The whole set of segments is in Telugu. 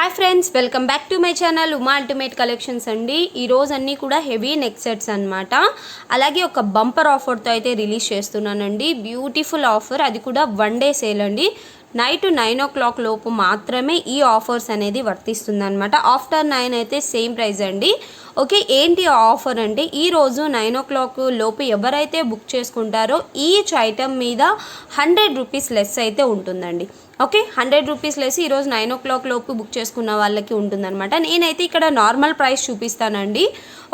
Hi friends, welcome back to my channel Uma ultimate collections అండి. ఈరోజు అన్నీ కూడా హెవీ నెక్ సెట్స్ అనమాట. అలాగే ఒక బంపర్ ఆఫర్తో అయితే రిలీజ్ చేస్తున్నానండి. బ్యూటిఫుల్ ఆఫర్, అది కూడా 1 డే సేల్ అండి. నైట్ 9 o'clock లోపు మాత్రమే ఈ ఆఫర్స్ అనేది వర్తిస్తుంది అనమాట. ఆఫ్టర్ 9 అయితే సేమ్ ప్రైస్ అండి. ఓకే, ఏంటి ఆఫర్ అంటే ఈరోజు 9 o'clock లోపు ఎవరైతే బుక్ చేసుకుంటారో ఈచ్ ఐటమ్ మీద 100 రూపీస్ లెస్ అయితే ఉంటుందండి. ఓకే, 100 రూపీస్ లెస్ ఈరోజు 9 o'clock లోపు బుక్ చేసుకున్న వాళ్ళకి ఉంటుందన్నమాట. నేనైతే ఇక్కడ నార్మల్ ప్రైస్ చూపిస్తానండి.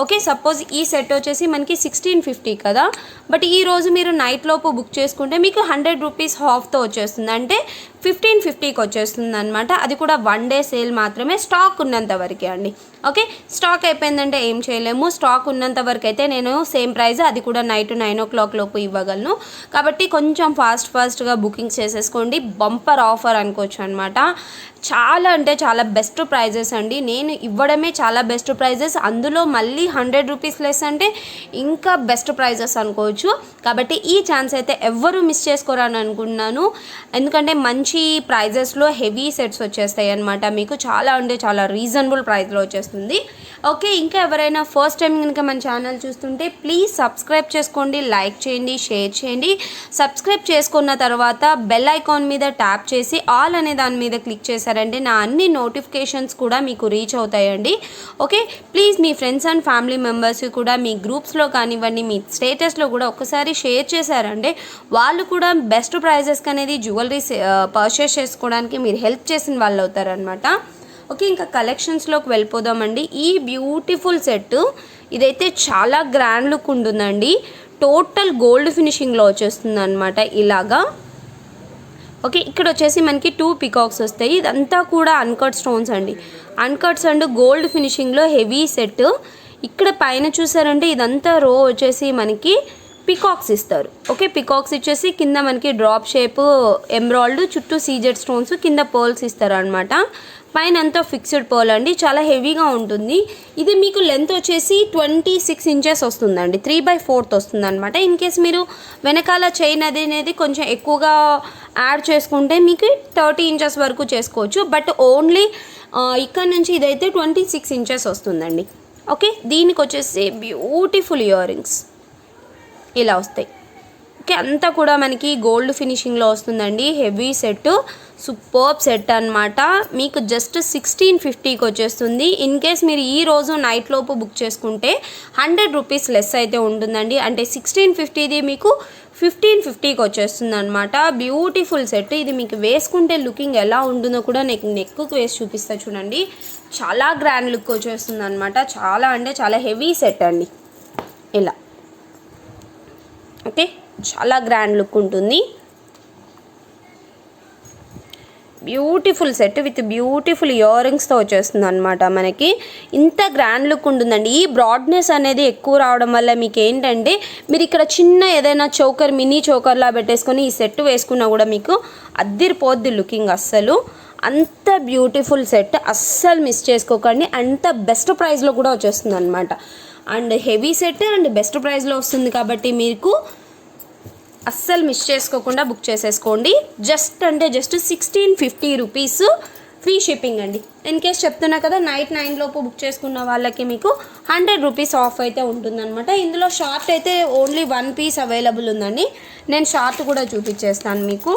ఓకే, సపోజ్ ఈ సెట్ వచ్చేసి మనకి 1650 కదా, బట్ ఈరోజు మీరు నైట్ లోపు బుక్ చేసుకుంటే మీకు 100 రూపీస్ హాఫ్తో వచ్చేస్తుంది, అంటే 1550కి వచ్చేస్తుంది అనమాట. అది కూడా 1 డే సేల్ మాత్రమే, స్టాక్ ఉన్నంత వరకే అండి. ఓకే, స్టాక్ అయిపోయిందంటే ఏం చేయలేము. స్టాక్ ఉన్నంత వరకు అయితే నేను సేమ్ ప్రైస్, అది కూడా నైట్ 9 o'clock లోపు ఇవ్వగలను. కాబట్టి కొంచెం ఫాస్ట్గా బుకింగ్ చేసేసుకోండి. బంపర్ ఆఫర్ అనుకోవచ్చు అనమాట. చాలా అంటే చాలా బెస్ట్ ప్రైజెస్ అండి. నేను ఇవ్వడమే చాలా బెస్ట్ ప్రైజెస్, అందులో మళ్ళీ 100 రూపీస్ లెస్ అంటే ఇంకా బెస్ట్ ప్రైజెస్ అనుకోవచ్చు. కాబట్టి ఈ ఛాన్స్ అయితే ఎవ్వరూ మిస్ చేసుకోరని అనుకుంటున్నాను. ఎందుకంటే మంచి ప్రైజెస్లో హెవీ సెట్స్ వచ్చేస్తాయి అనమాట. మీకు చాలా అంటే చాలా రీజనబుల్ ప్రైస్లో వచ్చేస్తుంది. ఓకే, ఇంకా ఎవరైనా ఫస్ట్ టైం కనుక మన ఛానల్ చూస్తుంటే ప్లీజ్ సబ్స్క్రైబ్ చేసుకోండి, లైక్ చేయండి, షేర్ చేయండి. సబ్స్క్రైబ్ చేసుకున్న తర్వాత బెల్ ఐకాన్ మీద ట్యాప్ చేసి ఆల్ అనే దాని మీద క్లిక్ చేశారంటే నా అన్ని నోటిఫికేషన్స్ కూడా మీకు రీచ్ అవుతాయండి. Okay, please me friends and family members కూడా మీ గ్రూప్స్లో కానివ్వండి, మీ స్టేటస్లో కూడా ఒకసారి షేర్ చేశారంటే వాళ్ళు కూడా బెస్ట్ ప్రైజెస్కి అనేది జ్యువెలరీస్ పర్చేస్ చేసుకోవడానికి మీరు హెల్ప్ చేసిన వాళ్ళు అవుతారనమాట. ఓకే, ఇంకా కలెక్షన్స్లోకి వెళ్ళిపోదామండి. ఈ బ్యూటిఫుల్ సెట్ ఇదైతే చాలా గ్రాండ్ లుక్ ఉంటుందండి. టోటల్ గోల్డ్ ఫినిషింగ్లో వచ్చేస్తుంది అనమాట ఇలాగా. ఓకే, ఇక్కడ వచ్చేసి మనకి 2 పికాక్స్ వస్తాయి. ఇదంతా కూడా అన్కట్ స్టోన్స్ అండి. అన్కట్స్ అండ్ గోల్డ్ ఫినిషింగ్లో హెవీ సెట్. ఇక్కడ పైన చూసారంటే ఇదంతా రో వచ్చేసి మనకి పికాక్స్ ఇస్తారు. ఓకే, పికాక్స్ ఇచ్చేసి కింద మనకి డ్రాప్ షేప్ ఎంబ్రాయిడ్, చుట్టూ సీజెడ్ స్టోన్స్, కింద పర్ల్స్ ఇస్తారు అనమాట. పైన అంతా ఫిక్స్డ్ పర్ల్ అండి, చాలా హెవీగా ఉంటుంది. ఇది మీకు లెంత్ వచ్చేసి 26 inches వస్తుందండి, 3/4 వస్తుంది అనమాట. ఇన్ కేస్ మీరు వెనకాల చైన్ అనేది కొంచెం ఎక్కువగా యాడ్ చేసుకుంటే మీకు 30 inches వరకు చేసుకోవచ్చు. బట్ ఓన్లీ ఇక్కడ నుంచి ఇదైతే 26 inches వస్తుందండి. ఓకే, దీనికి వచ్చేసి బ్యూటిఫుల్ ఇయర్ రింగ్స్ ఇలా వస్తాయి. ఓకే, అంతా కూడా మనకి గోల్డ్ ఫినిషింగ్లో వస్తుందండి. హెవీ సెట్, సూపర్బ్ సెట్ అనమాట. మీకు జస్ట్ 1650కి వచ్చేస్తుంది. ఇన్ కేస్ మీరు ఈ రోజు నైట్ లోపు బుక్ చేసుకుంటే 100 రూపీస్ లెస్ అయితే ఉంటుందండి. అంటే 1650ది మీకు 1550కి వచ్చేస్తుంది అనమాట. Beautiful set. ఇది మీకు వేసుకుంటే లుకింగ్ ఎలా ఉంటుందో కూడా నెక్కు వేసి చూపిస్తా చూడండి. చాలా గ్రాండ్ లుక్ వచ్చేస్తుంది అనమాట. చాలా అంటే చాలా హెవీ సెట్ అండి ఇలా. ఓకే, చాలా గ్రాండ్ లుక్ ఉంటుంది. బ్యూటిఫుల్ సెట్ విత్ బ్యూటిఫుల్ ఇయర్ రింగ్స్తో వచ్చేస్తుంది అనమాట. మనకి ఇంత గ్రాండ్ లుక్ ఉంటుందండి. ఈ బ్రాడ్నెస్ అనేది ఎక్కువ రావడం వల్ల మీకు ఏంటంటే మీరు ఇక్కడ చిన్న ఏదైనా చోకర్, మినీ చోకర్లా పెట్టేసుకొని ఈ సెట్ వేసుకున్నా కూడా మీకు అద్దిరిపోద్ది లుకింగ్. అస్సలు అంత బ్యూటిఫుల్ సెట్, అస్సలు మిస్ చేసుకోకండి. అంత బెస్ట్ ప్రైస్లో కూడా వచ్చేస్తుంది అనమాట. And heavy set and best ప్రైస్లో వస్తుంది కాబట్టి మీకు అస్సలు మిస్ చేసుకోకుండా బుక్ చేసేసుకోండి. జస్ట్ 1650 రూపీస్ ఫ్రీ షిప్పింగ్ అండి. ఇన్ కేస్ చెప్తున్నా కదా, నైట్ 9 లోపు బుక్ చేసుకున్న వాళ్ళకి మీకు 100 రూపీస్ ఆఫ్ అయితే ఉంటుందన్నమాట. ఇందులో షార్ట్ అయితే ఓన్లీ 1 పీస్ అవైలబుల్ ఉందండి. నేను షార్ట్ కూడా చూపించేస్తాను మీకు.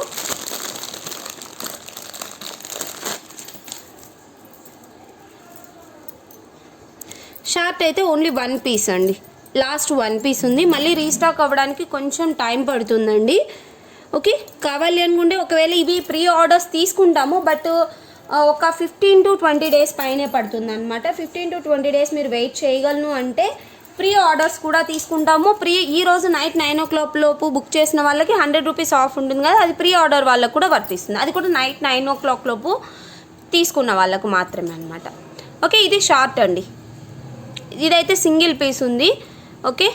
షార్ట్ అయితే ఓన్లీ 1 పీస్ అండి. లాస్ట్ 1 పీస్ ఉంది. మళ్ళీ రీస్టాక్ అవ్వడానికి కొంచెం టైం పడుతుందండి. ఓకే, కావాలి అనుకుంటే ఒకవేళ ఇవి ప్రీ ఆర్డర్స్ తీసుకుంటాము, బట్ ఒక 15 to 20 days పైనే పడుతుంది అనమాట. 15 to 20 days మీరు వెయిట్ చేయగలను అంటే ప్రీ ఆర్డర్స్ కూడా తీసుకుంటాము. ఈరోజు నైట్ 9 o'clock లోపు బుక్ చేసిన వాళ్ళకి 100 రూపీస్ ఆఫ్ ఉంటుంది కదా, అది ప్రీ ఆర్డర్ వాళ్ళకు కూడా వర్తిస్తుంది. అది కూడా నైట్ 9 o'clock లోపు తీసుకున్న వాళ్ళకు మాత్రమే అనమాట. ఓకే, ఇది షార్ట్ అండి. ఇదైతే సింగిల్ పీస్ ఉంది. ఓకే,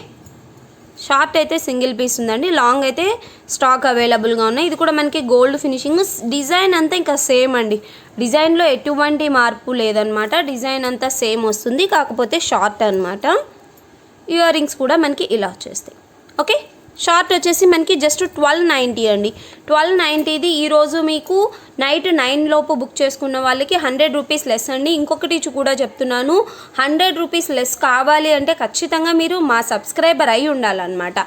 షార్ట్ అయితే సింగిల్ పీస్ ఉందండి. లాంగ్ అయితే స్టాక్ అవైలబుల్గా ఉన్నాయి. ఇది కూడా మనకి గోల్డ్ ఫినిషింగ్. డిజైన్ అంతా ఇంకా సేమ్ అండి. డిజైన్లో ఎటువంటి మార్పు లేదనమాట. డిజైన్ అంతా సేమ్ వస్తుంది, కాకపోతే షార్ట్ అనమాట. ఇయర్ రింగ్స్ కూడా మనకి ఇలా వచ్చేస్తాయి. ఓకే, షార్ట్ వచ్చేసి మనకి జస్ట్ 1290 అండి. 1290ది ఈరోజు మీకు నైట్ 9 లోపు బుక్ చేసుకున్న వాళ్ళకి 100 రూపీస్ లెస్ అండి. ఇంకొకటి కూడా చెప్తున్నాను, 100 రూపీస్ లెస్ కావాలి అంటే ఖచ్చితంగా మీరు మా సబ్స్క్రైబర్ అయి ఉండాలన్నమాట.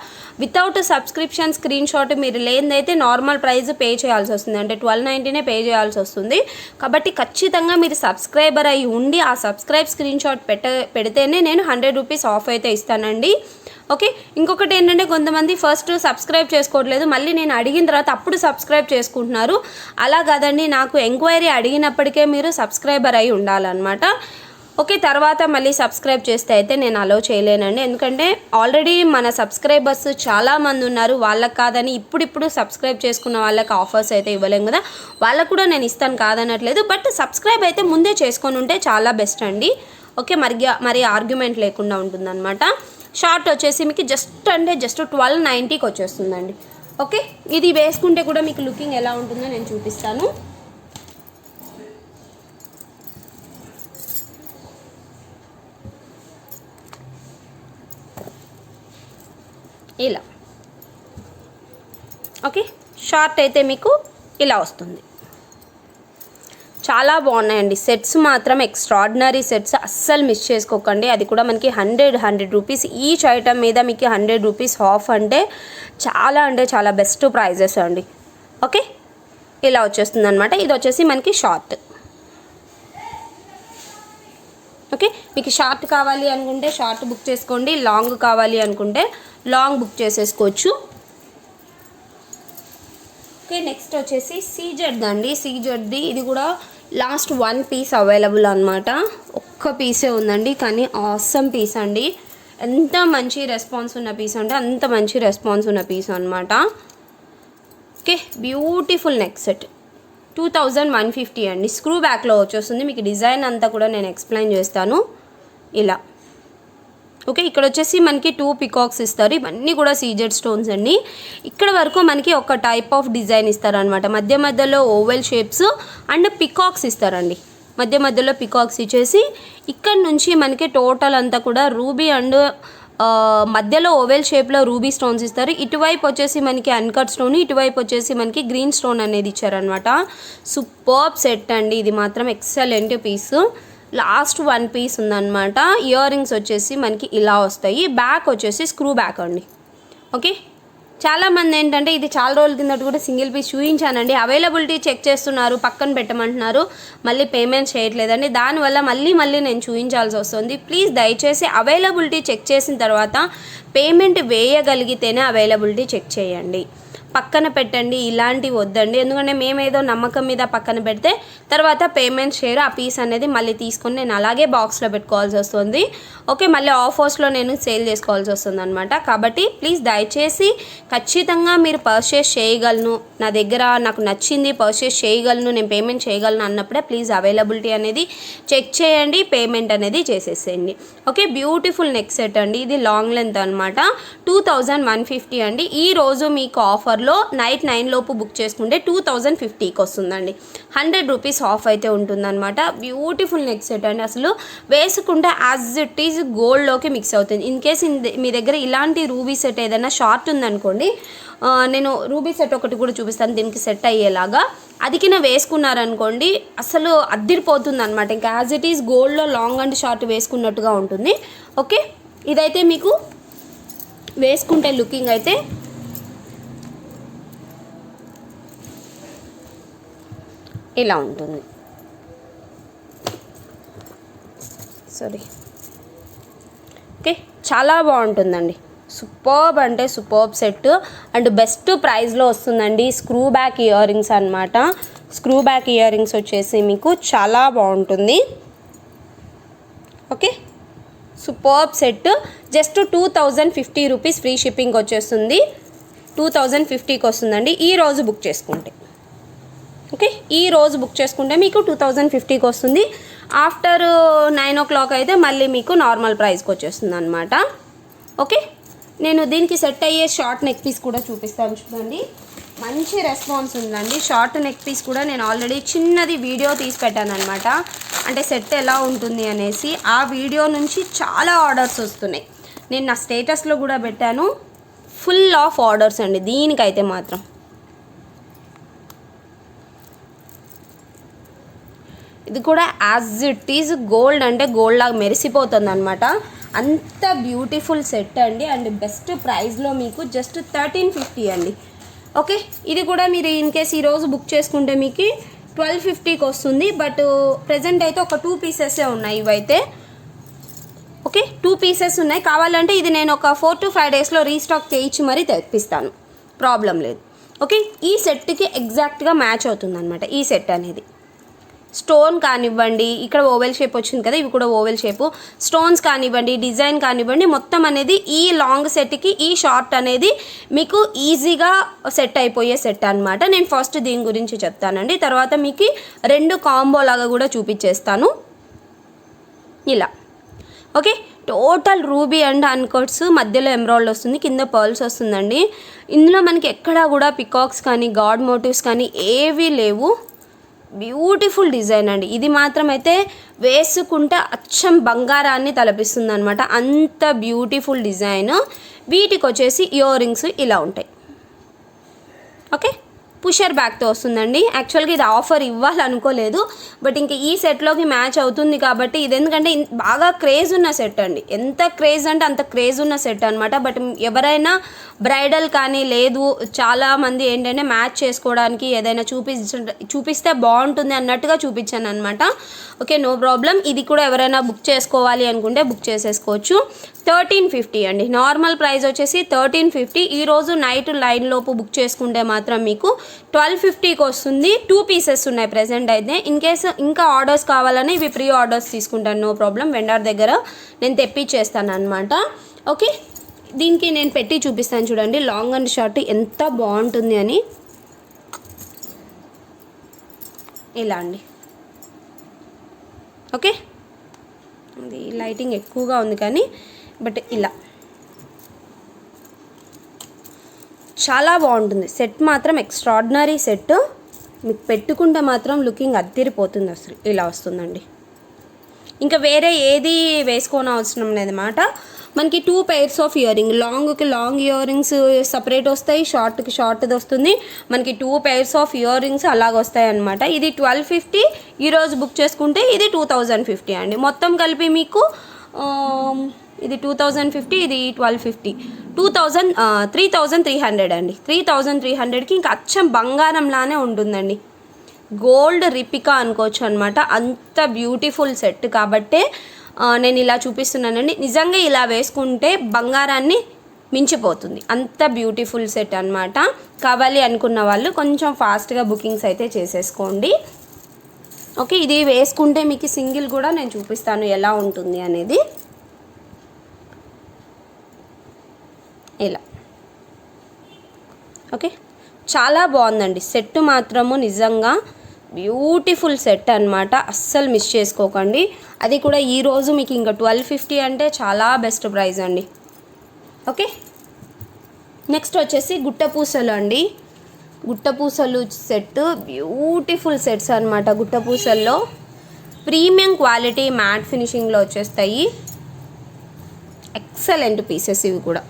వితౌట్ సబ్స్క్రిప్షన్ స్క్రీన్ షాట్ మీరు లేనిదైతే నార్మల్ ప్రైస్ పే చేయాల్సి వస్తుంది, అంటే 1290నే పే చేయాల్సి వస్తుంది. కాబట్టి ఖచ్చితంగా మీరు సబ్స్క్రైబర్ అయి ఉండి ఆ సబ్స్క్రైబ్ స్క్రీన్ షాట్ పెడితేనే నేను 100 రూపీస్ ఆఫ్ అయితే ఇస్తానండి. ఓకే, ఇంకొకటి ఏంటంటే కొంతమంది ఫస్ట్ సబ్స్క్రైబ్ చేసుకోవట్లేదు, మళ్ళీ నేను అడిగిన తర్వాత అప్పుడు సబ్స్క్రైబ్ చేసుకుంటున్నారు. అలా కాదండి, నాకు ఎంక్వైరీ అడిగినప్పటికే మీరు సబ్స్క్రైబర్ అయి ఉండాలన్నమాట. ఓకే, తర్వాత మళ్ళీ సబ్స్క్రైబ్ చేస్తే అయితే నేను అలో చేయలేనండి, ఎందుకంటే ఆల్రెడీ మన సబ్స్క్రైబర్స్ చాలామంది ఉన్నారు. వాళ్ళకి కాదని ఇప్పుడిప్పుడు సబ్స్క్రైబ్ చేసుకున్న వాళ్ళకి ఆఫర్స్ అయితే ఇవ్వలేము కదా, వాళ్ళకు కూడా నేను ఇస్తాను కాదనట్లేదు. బట్ సబ్స్క్రైబ్ అయితే ముందే చేసుకొని ఉంటే చాలా బెస్ట్ అండి. ఓకే, మరి ఆర్గ్యుమెంట్ లేకుండా ఉంటుందన్నమాట. షార్ట్ వచ్చేసి మీకు జస్ట్ 1290కి వచ్చేస్తుందండి. ఓకే, ఇది వేసుకుంటే కూడా మీకు లుకింగ్ ఎలా ఉంటుందో నేను చూపిస్తాను. ఇలా ఓకే, షార్ట్ అయితే మీకు ఇలా వస్తుంది. చాలా బాగున్నాయండి సెట్స్, మాత్రం ఎక్స్ట్రాడినరీ సెట్స్, అస్సలు మిస్ చేసుకోకండి. అది కూడా మనకి 100 రూపీస్ ఈచ్ ఐటమ్ మీద మీకు 100 రూపీస్ ఆఫ్ అంటే చాలా బెస్ట్ ప్రైజెస్ అండి. ఓకే, ఇలా వచ్చేస్తుంది అనమాట. ఇది వచ్చేసి మనకి షార్ట్. ఓకే, మీకు షార్ట్ కావాలి అనుకుంటే షార్ట్ బుక్ చేసుకోండి, లాంగ్ కావాలి అనుకుంటే లాంగ్ బుక్ చేసేసుకోవచ్చు. ఓకే, నెక్స్ట్ వచ్చేసి సీజెడ్ అండి. సీజెడ్ది ఇది కూడా లాస్ట్ 1 పీస్ అవైలబుల్ అనమాట. ఒక్క పీసే ఉందండి, కానీ ఆసమ్ పీస్ అండి. ఎంత మంచి రెస్పాన్స్ ఉన్న పీస్ అంటే అంత మంచి రెస్పాన్స్ ఉన్న పీస్ అనమాట. ఓకే, బ్యూటిఫుల్ నెక్ సెట్ 2150 అండి. స్క్రూ బ్యాక్లో వచ్చేస్తుంది. మీకు డిజైన్ అంతా కూడా నేను ఎక్స్ప్లెయిన్ చేస్తాను. ఇలా ఓకే, ఇక్కడ వచ్చేసి మనకి 2 పికాక్స్ ఇస్తారు. ఇవన్నీ కూడా సీజెడ్ స్టోన్స్ అండి. ఇక్కడ వరకు మనకి ఒక టైప్ ఆఫ్ డిజైన్ ఇస్తారనమాట. మధ్యలో ఓవెల్ షేప్స్ అండ్ పికాక్స్ ఇస్తారండి. మధ్యలో పికాక్స్ ఇచ్చేసి ఇక్కడ నుంచి మనకి టోటల్ అంతా కూడా రూబీ అండ్ మధ్యలో ఓవెల్ షేప్లో రూబీ స్టోన్స్ ఇస్తారు. ఇటువైపు వచ్చేసి మనకి అన్కట్ స్టోన్, ఇటువైపు వచ్చేసి మనకి గ్రీన్ స్టోన్ అనేది ఇచ్చారనమాట. సూపర్బ్ సెట్ అండి, ఇది మాత్రం ఎక్సలెంట్ పీసు. లాస్ట్ 1 పీస్ ఉందన్నమాట. ఇయర్ రింగ్స్ వచ్చేసి మనకి ఇలా వస్తాయి. బ్యాక్ వచ్చేసి స్క్రూ బ్యాక్ అండి. ఓకే, చాలామంది ఏంటంటే ఇది చాలా రోజుల కిందట కూడా సింగిల్ పీస్ చూపించానండి, అవైలబిలిటీ చెక్ చేస్తున్నారు, పక్కన పెట్టమంటున్నారు, మళ్ళీ పేమెంట్ చేయట్లేదండి. దానివల్ల మళ్ళీ నేను చూపించాల్సి వస్తుంది. ప్లీజ్ దయచేసి అవైలబిలిటీ చెక్ చేసిన తర్వాత పేమెంట్ వేయగలిగితేనే అవైలబిలిటీ చెక్ చేయండి, పక్కన పెట్టండి. ఇలాంటివి వద్దండి, ఎందుకంటే మేమేదో నమ్మకం మీద పక్కన పెడితే తర్వాత పేమెంట్ షేర్ ఆ పీస్ అనేది మళ్ళీ తీసుకొని నేను అలాగే బాక్స్లో పెట్టుకోవాల్సి వస్తుంది. ఓకే, మళ్ళీ ఆఫర్స్లో నేను సేల్ చేసుకోవాల్సి వస్తుంది అనమాట. కాబట్టి ప్లీజ్ దయచేసి ఖచ్చితంగా మీరు పర్చేస్ చేయగలను, నా దగ్గర నాకు నచ్చింది పర్చేస్ చేయగలను, నేను పేమెంట్ చేయగలను అన్నప్పుడే ప్లీజ్ అవైలబిలిటీ అనేది చెక్ చేయండి, పేమెంట్ అనేది చేసేసేయండి. ఓకే, బ్యూటిఫుల్ నెక్ సెట్ అండి. ఇది లాంగ్ లెంత్ అనమాట. 2150 అండి. ఈరోజు మీకు ఆఫర్లో నైట్ 9 లోపు బుక్ చేసుకుంటే 2050కి వస్తుందండి. 100 రూపీస్ ఆఫ్ అయితే ఉంటుందన్నమాట. బ్యూటిఫుల్ నెక్ సెట్ అండి, అసలు వేసుకుంటే యాజ్ ఇట్ ఈజ్ గోల్డ్లోకి మిక్స్ అవుతుంది. ఇన్ కేస్ మీ దగ్గర ఇలాంటి రూబీ సెట్ ఏదైనా షార్ట్ ఉందనుకోండి, నేను రూబీ సెట్ ఒకటి కూడా చూపిస్తాను దీనికి సెట్ అయ్యేలాగా. అది కింద వేసుకున్నారనుకోండి అసలు అద్దిరిపోతుంది అనమాట. ఇంకా యాజ్ ఇట్ ఈజ్ గోల్డ్లో లాంగ్ అండ్ షార్ట్ వేసుకున్నట్టుగా ఉంటుంది. ఓకే, ఇదైతే మీకు వేసుకుంటే లుకింగ్ అయితే ఇలా ఉంటుంది. సారీ, ఓకే, చాలా బాగుంటుందండి. సూపర్బ్ అంటే సూపర్బ్ సెట్ అండ్ బెస్ట్ ప్రైస్లో వస్తుందండి. స్క్రూ బ్యాక్ ఇయర్ రింగ్స్ అనమాట. స్క్రూ బ్యాక్ ఇయర్ రింగ్స్ వచ్చేసి మీకు చాలా బాగుంటుంది. Okay, superb set just 2050 rupees free shipping వచ్చేస్తుంది. 2050కి వస్తుందండి ఈరోజు బుక్ చేసుకుంటే. ఓకే, ఈరోజు బుక్ చేసుకుంటే మీకు 2050కి వస్తుంది. ఆఫ్టర్ 9 o'clock అయితే మళ్ళీ మీకు నార్మల్ ప్రైస్కి వచ్చేస్తుంది అనమాట. ఓకే, నేను దీనికి సెట్ అయ్యే షార్ట్ నెక్ పీస్ కూడా చూపిస్తాను చూడండి. మంచి రెస్పాన్స్ ఉందండి. షార్ట్ నెక్ పీస్ కూడా నేను ఆల్రెడీ చిన్నది వీడియో తీసి పెట్టాను అనమాట, అంటే సెట్ ఎలా ఉంటుంది అనేసి. ఆ వీడియో నుంచి చాలా ఆర్డర్స్ వస్తున్నాయి. నేను నా స్టేటస్లో కూడా పెట్టాను. ఫుల్ ఆఫ్ ఆర్డర్స్ అండి దీనికైతే మాత్రం. ఇది కూడా యాజ్ ఇట్ ఈజ్ గోల్డ్ అంటే గోల్డ్ లాగా మెరిసిపోతుంది అనమాట. అంత బ్యూటిఫుల్ సెట్ అండి. అండ్ బెస్ట్ ప్రైస్లో మీకు జస్ట్ 1350 అండి. ఓకే, ఇది కూడా మీరు ఇన్ కేస్ ఈరోజు బుక్ చేసుకుంటే మీకు 1250కి వస్తుంది. బట్ ప్రజెంట్ అయితే ఒక 2 పీసెసే ఉన్నాయి ఇవైతే. ఓకే, 2 పీసెస్ ఉన్నాయి. కావాలంటే ఇది నేను ఒక 4 to 5 డేస్లో రీస్టాక్ చేయించి మరీ తెప్పిస్తాను, ప్రాబ్లం లేదు. ఓకే, ఈ సెట్కి ఎగ్జాక్ట్గా మ్యాచ్ అవుతుంది అనమాట ఈ సెట్ అనేది. స్టోన్ కానివ్వండి, ఇక్కడ ఓవెల్ షేప్ వచ్చింది కదా, ఇవి కూడా ఓవెల్ షేపు. స్టోన్స్ కానివ్వండి, డిజైన్ కానివ్వండి, మొత్తం అనేది ఈ లాంగ్ సెట్కి ఈ షార్ట్ అనేది మీకు ఈజీగా సెట్ అయిపోయే సెట్ అనమాట. నేను ఫస్ట్ దీని గురించి చెప్తానండి, తర్వాత మీకు 2 కాంబో లాగా కూడా చూపించేస్తాను ఇలా. ఓకే, టోటల్ రూబీ అండ్ అన్కట్స్, మధ్యలో ఎమరాల్డ్ వస్తుంది, కింద పర్ల్స్ వస్తుందండి. ఇందులో మనకి ఎక్కడా కూడా పికాక్స్ కానీ గాడ్ మోటివ్స్ కానీ ఏవీ లేవు. బ్యూటిఫుల్ డిజైన్ అండి. ఇది మాత్రం అయితే వేసుకుంటే అచ్చం బంగారాన్ని తలపిస్తుంది అనమాట, అంత బ్యూటిఫుల్ డిజైన్. వీటికి వచ్చేసి ఇయర్ రింగ్స్ ఇలా ఉంటాయి. ఓకే, పుషర్ బ్యాక్తో వస్తుందండి. యాక్చువల్గా ఇది ఆఫర్ ఇవ్వాలనుకోలేదు, బట్ ఇంక ఈ సెట్లోకి మ్యాచ్ అవుతుంది కాబట్టి ఇది. ఎందుకంటే బాగా క్రేజ్ ఉన్న సెట్ అండి, ఎంత క్రేజ్ అంటే అంత క్రేజ్ ఉన్న సెట్ అనమాట. బట్ ఎవరైనా బ్రైడల్ కానీ లేదు, చాలామంది ఏంటంటే మ్యాచ్ చేసుకోవడానికి ఏదైనా చూపిస్తే బాగుంటుంది అన్నట్టుగా చూపించాను అనమాట. Okay, no problem. ఇది కూడా ఎవరైనా బుక్ చేసుకోవాలి అనుకుంటే బుక్ చేసేసుకోవచ్చు. 1350 అండి. నార్మల్ ప్రైస్ వచ్చేసి 1350. ఈరోజు నైట్ 9 లోపు బుక్ చేసుకుంటే మాత్రం మీకు 1250కి వస్తుంది. 2 పీసెస్ ఉన్నాయి ప్రెసెంట్ అయితే. ఇన్ కేసు ఇంకా ఆర్డర్స్ కావాలని ఇవి ప్రీ ఆర్డర్స్ తీసుకుంటాను, నో ప్రాబ్లం. వెండర్ దగ్గర నేను తెప్పించేస్తాను అనమాట. ఓకే, దీనికి నేను పెట్టి చూపిస్తాను చూడండి, లాంగ్ అండ్ షార్ట్ ఎంత బాగుంటుంది అని. ఇలా అండి. ఓకే, ఇది లైటింగ్ ఎక్కువగా ఉంది కానీ బట్ ఇలా చాలా బాగుంటుంది సెట్ మాత్రం. Extraordinary set. మీకు పెట్టుకుంటే మాత్రం లుకింగ్ అద్దరిపోతుంది అసలు. ఇలా వస్తుందండి. ఇంకా వేరే ఏది వేసుకోని అవసరం లేదన్నమాట. మనకి 2 pairs ఆఫ్ ఇయర్ రింగ్, లాంగ్కి లాంగ్ ఇయర్ రింగ్స్ సపరేట్ వస్తాయి, షార్ట్కి షార్ట్ది వస్తుంది. మనకి 2 pairs ఆఫ్ ఇయర్ రింగ్స్ అలాగ వస్తాయి అనమాట. ఇది 1250. ఈరోజు బుక్ చేసుకుంటే ఇది 2050 అండి. మొత్తం కలిపి మీకు ఇది 2050, ఇది 1250, 3300 అండి. 3300కి ఇంకా అచ్చం బంగారంలానే ఉంటుందండి. గోల్డ్ రిపికా అనుకోవచ్చు అనమాట, అంత బ్యూటిఫుల్ సెట్ కాబట్టే నేను ఇలా చూపిస్తున్నానండి. నిజంగా ఇలా వేసుకుంటే బంగారాన్ని మించిపోతుంది, అంత బ్యూటిఫుల్ సెట్ అనమాట. కావాలి అనుకున్న వాళ్ళు కొంచెం ఫాస్ట్గా బుకింగ్స్ అయితే చేసేసుకోండి. ఓకే, ఇది వేసుకుంటే మీకు సింగిల్ కూడా నేను చూపిస్తాను ఎలా ఉంటుంది అనేది. ఇలా ఓకే, చాలా బాగుందండి సెట్ మాత్రము. నిజంగా బ్యూటిఫుల్ సెట్ అనమాట, అస్సలు మిస్ చేసుకోకండి. అది కూడా ఈరోజు మీకు ఇంకా 1250 అంటే చాలా బెస్ట్ ప్రైస్ అండి. ఓకే, నెక్స్ట్ వచ్చేసి గుట్టపూసలు అండి. గుట్టపూసలు సెట్ బ్యూటిఫుల్ సెట్స్ అనమాట. గుట్టపూసల్లో ప్రీమియం క్వాలిటీ మ్యాట్ ఫినిషింగ్లో వచ్చేస్తాయి. ఎక్సలెంట్ పీసెస్ ఇవి కూడా.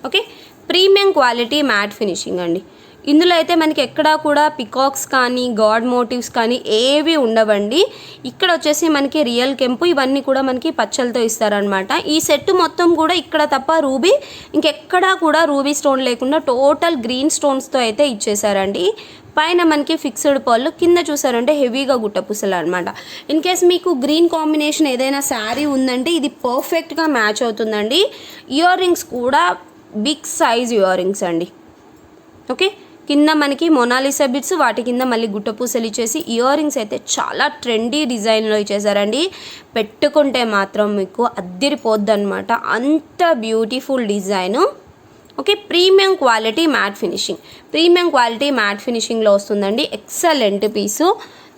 Okay, premium quality matte finishing అండి. ఇందులో అయితే మనకి ఎక్కడా కూడా పికాక్స్ కానీ గాడ్ మోటివ్స్ కానీ ఏవి ఉండవండి. ఇక్కడ వచ్చేసి మనకి రియల్ కెంపు ఇవన్నీ కూడా మనకి పచ్చలతో ఇస్తారనమాట. ఈ సెట్ మొత్తం కూడా ఇక్కడ తప్ప రూబీ, ఇంకెక్కడా కూడా రూబీ స్టోన్ లేకుండా టోటల్ గ్రీన్ స్టోన్స్తో అయితే ఇచ్చేసారండి. పైన మనకి ఫిక్స్డ్ పర్ల్, కింద చూసారంటే హెవీగా గుట్టపూసలు అనమాట. ఇన్ కేస్ మీకు గ్రీన్ కాంబినేషన్ ఏదైనా శారీ ఉందంటే ఇది పర్ఫెక్ట్గా మ్యాచ్ అవుతుందండి. ఇయర్ రింగ్స్ కూడా బిగ్ సైజ్ ఇయర్ రింగ్స్ అండి. ఓకే, కింద మనకి మొనాలిసా బిట్స్, వాటి కింద మళ్ళీ గుట్టపూసలు ఇచ్చేసి ఇయర్ రింగ్స్ అయితే చాలా ట్రెండీ డిజైన్లో ఇచ్చేసారండి. పెట్టుకుంటే మాత్రం మీకు అద్దిరిపోద్ది అనమాట, అంత beautiful design. Okay, premium quality matte finishing, premium quality matte ఫినిషింగ్లో వస్తుందండి. Excellent piece.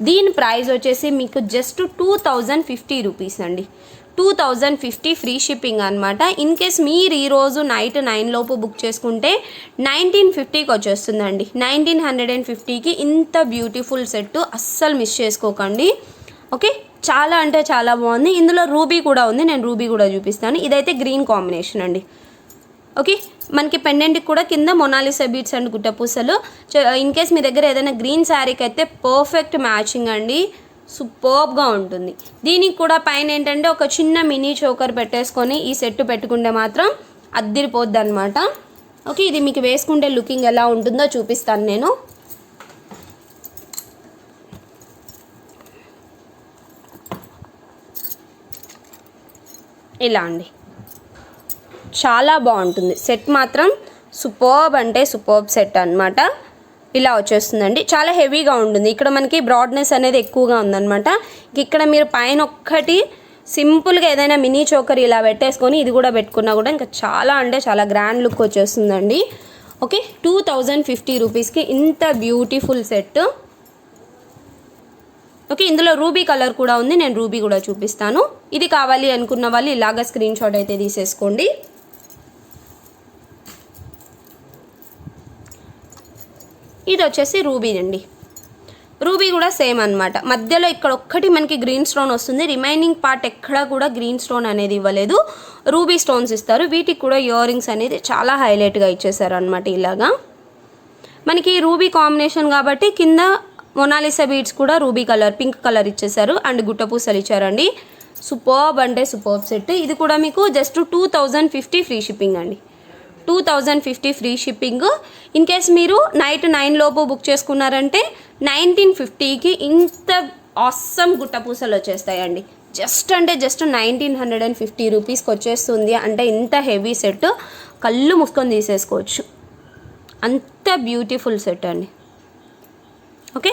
దీని ప్రైస్ వచ్చేసి మీకు జస్ట్ 2050 రూపీస్ అండి. 2050 ఫ్రీ షిప్పింగ్ అనమాట. ఇన్ కేస్ మీరు ఈరోజు నైట్ 9 లోపు బుక్ చేసుకుంటే 1950కి వచ్చేస్తుందండి. 1950కి ఇంత బ్యూటిఫుల్ సెట్ అస్సలు మిస్ చేసుకోకండి. ఓకే, చాలా అంటే చాలా బాగుంది. ఇందులో రూబీ కూడా ఉంది, నేను రూబీ కూడా చూపిస్తాను. ఇదైతే గ్రీన్ కాంబినేషన్ అండి. ఓకే, మనకి పెండెంట్కి కూడా కింద మొనాలిసా బీట్స్ అండ్ గుట్టపూసలు. ఇన్ కేస్ మీ దగ్గర ఏదైనా గ్రీన్ శారీకి అయితే పర్ఫెక్ట్ మ్యాచింగ్ అండి, సూపర్బ్గా ఉంటుంది. దీనికి కూడా పైన ఏంటంటే ఒక చిన్న మినీ చోకర్ పెట్టేసుకొని ఈ సెట్ పెట్టుకుంటే మాత్రం అద్దిరిపోద్ది అనమాట. ఓకే, ఇది మీకు వేసుకుంటే లుకింగ్ ఎలా ఉంటుందో చూపిస్తాను నేను. ఇలా అండి, చాలా బాగుంటుంది సెట్ మాత్రం. సూపర్బ్ అంటే సూపర్బ్ సెట్ అనమాట. ఇలా వచ్చేస్తుందండి, చాలా హెవీగా ఉంటుంది. ఇక్కడ మనకి బ్రాడ్నెస్ అనేది ఎక్కువగా ఉందన్నమాట. ఇక్కడ మీరు పైన ఒక్కటి సింపుల్గా ఏదైనా మినీ చోకర్ ఇలా పెట్టేసుకొని ఇది కూడా పెట్టుకున్నా కూడా ఇంకా చాలా అంటే చాలా గ్రాండ్ లుక్ వచ్చేస్తుందండి. ఓకే, 2050 రూపీస్కి ఇంత బ్యూటిఫుల్ సెట్. ఓకే, ఇందులో రూబీ కలర్ కూడా ఉంది, నేను రూబీ కూడా చూపిస్తాను. ఇది కావాలి అనుకున్న వాళ్ళు ఇలాగ స్క్రీన్ షాట్ అయితే తీసేసుకోండి. ఇది వచ్చేసి రూబీ అండి. రూబీ కూడా సేమ్ అనమాట. మధ్యలో ఇక్కడ ఒక్కటి మనకి గ్రీన్ స్టోన్ వస్తుంది, రిమైనింగ్ పార్ట్ ఎక్కడా కూడా గ్రీన్ స్టోన్ అనేది ఇవ్వలేదు, రూబీ స్టోన్స్ ఇస్తారు. వీటికి కూడా ఇయర్ రింగ్స్ అనేది చాలా హైలైట్గా ఇచ్చేసారు అనమాట. ఇలాగా మనకి రూబీ కాంబినేషన్ కాబట్టి కింద మొనాలిసా బీడ్స్ కూడా రూబీ కలర్, పింక్ కలర్ ఇచ్చేసారు అండ్ గుట్టపూసలు ఇచ్చారండి. సూపర్బ్ అంటే సూపర్బ్ సెట్. ఇది కూడా మీకు జస్ట్ 2050 ఫ్రీ షిప్పింగ్ అండి. 2050 ఫ్రీ షిప్పింగ్. ఇన్ కేస్ మీరు నైట్ 9 లోపు బుక్ చేసుకున్నారంటే 1950కి ఇంత ఆసమ్ గుట్టపూసలు వచ్చేస్తాయండి. జస్ట్ అంటే జస్ట్ 1950 రూపీస్కి వచ్చేస్తుంది. అంటే ఇంత హెవీ సెట్ కళ్ళు మూసుకొని తీసేసుకోవచ్చు, అంత బ్యూటిఫుల్ సెట్ అండి. Okay,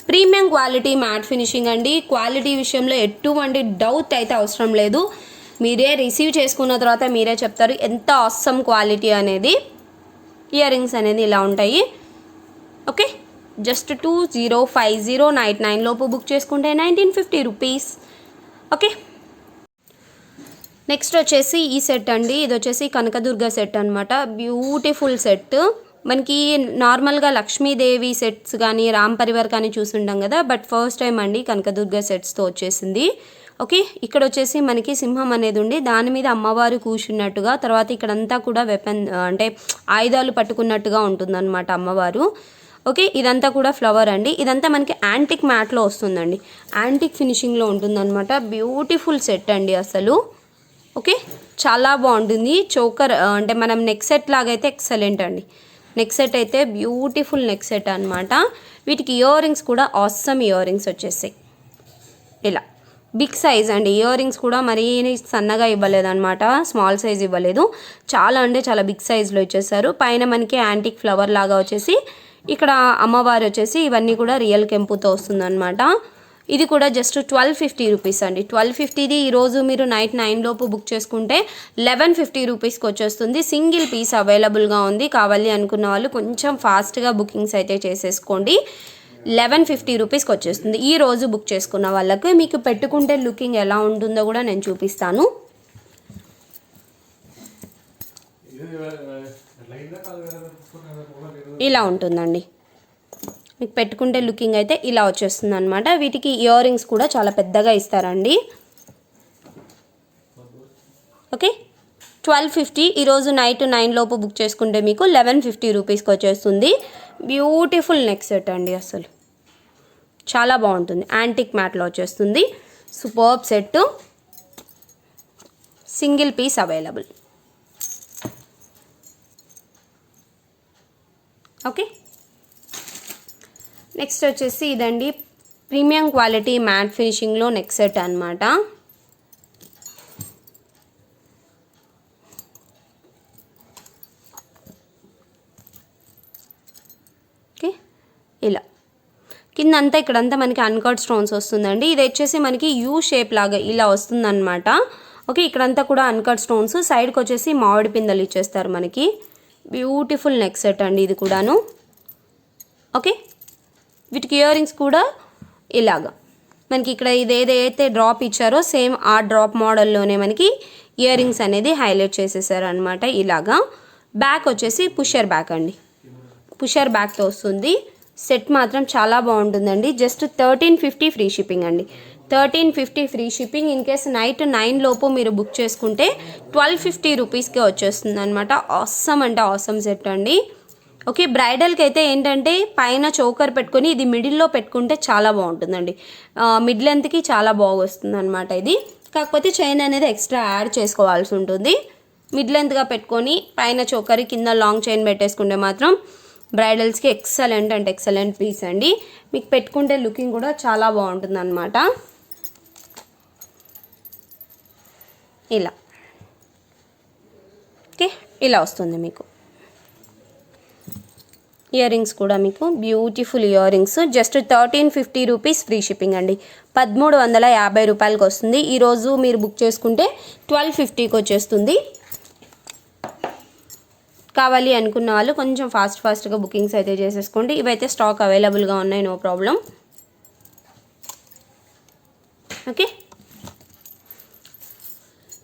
premium quality matte finishing అండి. క్వాలిటీ విషయంలో ఎటువంటి డౌట్ అయితే అవసరం లేదు. మీరే రిసీవ్ చేసుకున్న తర్వాత మీరే చెప్తారు ఎంత ఆసమ్ క్వాలిటీ అనేది. ఇయర్ రింగ్స్ అనేది ఇలా ఉంటాయి. ఓకే, జస్ట్ 2050 నైట్ 9 లోపు బుక్ చేసుకుంటే 1950 రూపీస్. ఓకే, నెక్స్ట్ వచ్చేసి ఈ సెట్ అండి. ఇది వచ్చేసి కనకదుర్గ సెట్ అనమాట. Beautiful set. మనకి నార్మల్గా లక్ష్మీదేవి సెట్స్ కానీ రామ్ పరివార్ కానీ చూసుంటాం కదా, బట్ ఫస్ట్ టైం అండి కనకదుర్గ సెట్స్తో వచ్చేసింది. ఓకే, ఇక్కడ వచ్చేసి మనకి సింహం అనేది ఉండి దాని మీద అమ్మవారు కూర్చున్నట్టుగా, తర్వాత ఇక్కడంతా కూడా వెపన్ అంటే ఆయుధాలు పట్టుకున్నట్టుగా ఉంటుందన్నమాట అమ్మవారు. ఓకే, ఇదంతా కూడా ఫ్లవర్ అండి. ఇదంతా మనకి యాంటిక్ మ్యాట్లో వస్తుందండి, యాంటిక్ ఫినిషింగ్లో ఉంటుందన్నమాట. బ్యూటిఫుల్ సెట్ అండి అసలు. ఓకే, చాలా బాగుంటుంది. చోకర్ అంటే మనం నెక్ సెట్ లాగైతే ఎక్సలెంట్ అండి. నెక్ సెట్ అయితే బ్యూటిఫుల్ నెక్ సెట్ అనమాట. వీటికి ఇయర్ రింగ్స్ కూడా ఆసమ్ ఇయర్ రింగ్స్ వచ్చేసాయి. ఇలా బిగ్ సైజ్ అండి. ఇయర్ రింగ్స్ కూడా మరీ సన్నగా ఇవ్వలేదు అనమాట, స్మాల్ సైజ్ ఇవ్వలేదు, చాలా అంటే చాలా బిగ్ సైజ్లో ఇచ్చేసారు. పైన మనకి యాంటిక్ ఫ్లవర్ లాగా వచ్చేసి ఇక్కడ అమ్మవారు వచ్చేసి ఇవన్నీ కూడా రియల్ కెంపుతో వస్తుందన్నమాట. ఇది కూడా జస్ట్ 1250 రూపీస్ అండి. 1250ది ఈరోజు మీరు నైట్ 9 లోపు బుక్ చేసుకుంటే 1150 రూపీస్కి వచ్చేస్తుంది. సింగిల్ పీస్ అవైలబుల్గా ఉంది. కావాలి అనుకున్న వాళ్ళు కొంచెం ఫాస్ట్గా బుకింగ్స్ అయితే చేసేసుకోండి. 1150 రూపీస్కి వచ్చేస్తుంది ఈ రోజు బుక్ చేసుకున్న వాళ్ళకి. మీకు పెట్టుకుంటే లుకింగ్ ఎలా ఉంటుందో కూడా నేను చూపిస్తాను. ఇలా ఉంటుందండి, మీకు పెట్టుకుంటే లుకింగ్ అయితే ఇలా వచ్చేస్తుంది అనమాట. వీటికి ఇయర్ రింగ్స్ కూడా చాలా పెద్దగా ఇస్తారండి. ఓకే, 1250 ఈరోజు నైట్ 9 లోపు బుక్ చేసుకుంటే మీకు 1150 రూపీస్కి వచ్చేస్తుంది. బ్యూటిఫుల్ నెక్ సెట్ అండి, అసలు చాలా బాగుంటుంది. యాంటిక్ మ్యాట్లో వచ్చేస్తుంది. Superb set, single piece available. Okay, next వచ్చేసి ఇదండి ప్రీమియం క్వాలిటీ మ్యాట్ ఫినిషింగ్లో నెక్ సెట్ అనమాట. ఓకే, ఇలా కిందంతా ఇక్కడంతా మనకి అన్కట్ స్టోన్స్ వస్తుందండి. ఇది వచ్చేసి మనకి యూ షేప్ లాగా ఇలా వస్తుందన్నమాట. ఓకే, ఇక్కడంతా కూడా అన్కట్ స్టోన్స్, సైడ్కి వచ్చేసి మామిడి పిందెలు ఇచ్చేస్తారు మనకి. బ్యూటిఫుల్ నెక్ సెట్ అండి ఇది కూడాను. ఓకే, వీటికి ఇయర్ రింగ్స్ కూడా ఇలాగా మనకి ఇక్కడ ఇదేదైతే డ్రాప్ ఇచ్చారో సేమ్ ఆ డ్రాప్ మోడల్లోనే మనకి ఇయర్ రింగ్స్ అనేది హైలైట్ చేసేసారు అనమాట. ఇలాగా బ్యాక్ వచ్చేసి పుషర్ బ్యాక్ అండి, పుషర్ బ్యాక్తో వస్తుంది. సెట్ మాత్రం చాలా బాగుంటుందండి. జస్ట్ 1350 ఫ్రీ షిప్పింగ్ అండి. 1350 free shipping. In case night 9 లోపు మీరు బుక్ చేసుకుంటే 1250 రూపీస్కే వచ్చేస్తుంది అనమాట. ఆసమ్ అంటే ఆసమ్ సెట్ అండి. ఓకే, బ్రైడల్కి అయితే ఏంటంటే పైన చోకర్ పెట్టుకొని ఇది మిడిల్లో పెట్టుకుంటే చాలా బాగుంటుందండి. మిడ్ లెంత్కి చాలా బాగా వస్తుంది అనమాట ఇది. కాకపోతే చైన్ అనేది ఎక్స్ట్రా యాడ్ చేసుకోవాల్సి ఉంటుంది. మిడ్ లెంత్గా పెట్టుకొని పైన చోకర్ కింద లాంగ్ చైన్ పెట్టేసుకుంటే మాత్రం బ్రైడల్స్కి ఎక్సలెంట్ అంటే ఎక్సలెంట్ పీస్ అండి. మీకు పెట్టుకుంటే లుకింగ్ కూడా చాలా బాగుంటుంది అనమాట. ఇలా ఓకే, ఇలా వస్తుంది మీకు. ఇయర్ రింగ్స్ కూడా మీకు beautiful ear rings. Just 1350 rupees free shipping అండి. 1350 రూపాయలకి వస్తుంది. ఈరోజు మీరు బుక్ చేసుకుంటే 1250కి వచ్చేస్తుంది. కావాలి అనుకున్న వాళ్ళు కొంచెం ఫాస్ట్గా బుకింగ్స్ అయితే చేసేసుకోండి. ఇవైతే స్టాక్ అవైలబుల్గా ఉన్నాయి, no problem. Okay,